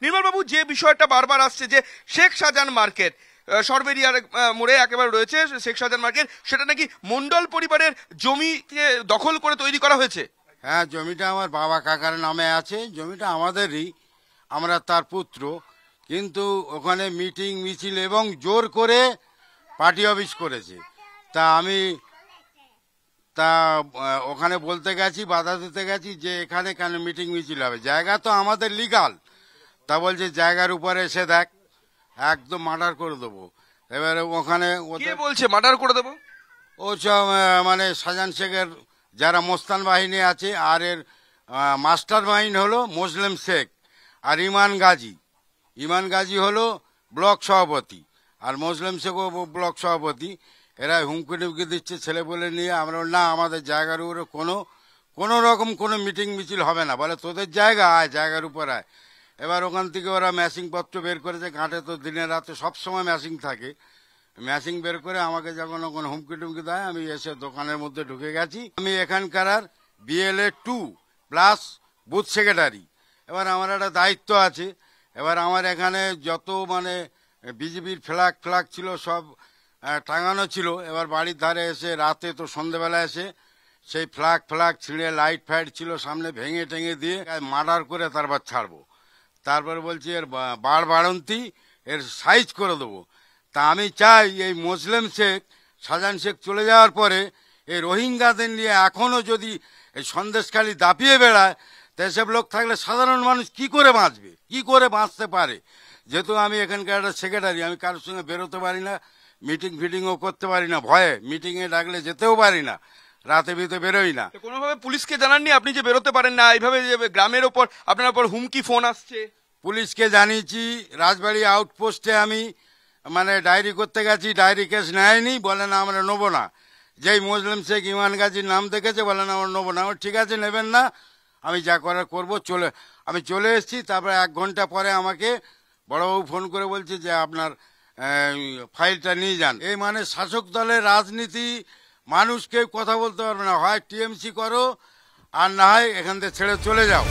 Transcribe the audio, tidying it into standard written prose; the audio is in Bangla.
নির্মলবাবু, যে বিষয়টা বারবার আসছে যে শেখ শাহজাহান মার্কেট সরবেরিয়ার মোড়ে একেবারে রয়েছে শেখ শাহজাহান মার্কেট, সেটা নাকি মন্ডল পরিবারের জমিকে দখল করে তৈরি করা হয়েছে। হ্যাঁ, জমিটা আমার বাবা কাকার নামে আছে, জমিটা আমাদেরই, আমরা তার পুত্র। কিন্তু ওখানে মিটিং মিছিল এবং জোর করে পার্টি অফিস করেছে। তা ওখানে বলতে গেছি, বাধা দিতে গেছি যে এখানে কেন মিটিং মিছিল হবে, জায়গা তো আমাদের লিগাল। তা বলছে জায়গার উপরে এসে দেখ, একদম মার্ডার করে দেবো। এবারে ওখানে কে বলছে মার্ডার করে দেবো? ও সব মানে শাহজাহান শেখের যারা মোস্তান বাহিনী আছে, আর এর মাস্টার মাইন্ড হলো মুসলিম শেখ আর ইমান গাজী হলো ব্লক সভাপতি, আর মুসলিম শেখও ব্লক সভাপতি। এরা হুমকি টুমকি দিচ্ছে ছেলে বলে নিয়ে। আমরা না, আমাদের জায়গার উপরে কোনো রকম কোনো মিটিং মিছিল হবে না। বলে তোদের জায়গা, আয় জায়গার উপর আয়। এবার ওখান থেকে ওরা ম্যাচিং পত্র বের করেছে, ঘাটে তো দিনে রাতে সবসময় ম্যাচিং থাকে। ম্যাচিং বের করে আমাকে যখন ওখানে হুমকি টুমকি দেয়, আমি এসে দোকানের মধ্যে ঢুকে গেছি। আমি এখানকার BLA 2 প্লাস বুথ সেক্রেটারি। এবার আমার একটা দায়িত্ব আছে। এবার আমার এখানে যত মানে বিজেপির ফ্ল্যাগ ছিল সব টাঙানো ছিল। এবার বাড়ির ধারে এসে রাতে তো সন্ধ্যেবেলা এসে সেই ফ্ল্যাগ ছিঁড়ে, লাইট ফাইট ছিল সামনে, ভেঙে টেঙে দিয়ে মার্ডার করে তারপর ছাড়বো। তারপরে বলছি এর বাড়ন্তি, এর সাইজ করে দেবো। তা আমি চাই এই মুসলিম শেখ, শাহজাহান শেখ চলে যাওয়ার পরে এই রোহিঙ্গাদের নিয়ে এখনও যদি এই সন্দেশখালি দাপিয়ে বেড়ায়, তো এসব লোক থাকলে সাধারণ মানুষ কি করে বাঁচবে, কি করে বাঁচতে পারে? যেহেতু আমি এখানকার একটা সেক্রেটারি, আমি কারোর সঙ্গে বেরোতে পারি না, মিটিং ফিটিংও করতে পারি না, ভয়ে মিটিংয়ে ডাকলে যেতেও পারি না, রাতে ভিতরে বেরোই না। কোনোভাবে পুলিশকে জানাননি আপনি যে বেরোতে পারেন না? এইভাবে যে গ্রামের ওপর আপনার উপর হুমকি ফোন আসছে। পুলিশকে জানিয়েছি, রাজবাড়ি আউটপোস্টে আমি মানে ডায়েরি করতে গেছি, ডায়েরি কেস নেয়নি, বলে না আমরা নেবো না। যেই মুসলিম শেখ ইমান গাজীর নাম দেখেছে, বলে না আমরা নেবো না। আমার ঠিক আছে, নেবেন না, আমি যা করার করবো। আমি চলে এসেছি। তারপরে 1 ঘন্টা পরে আমাকে বড়বাবু ফোন করে বলছে যে আপনার ফাইলটা নিয়ে যান। এই মানে শাসক দলের রাজনীতি, মানুষকে কথা বলতে পারবে না, হয় TMC করো আর না হয় এখান থেকে ছেড়ে চলে যাও।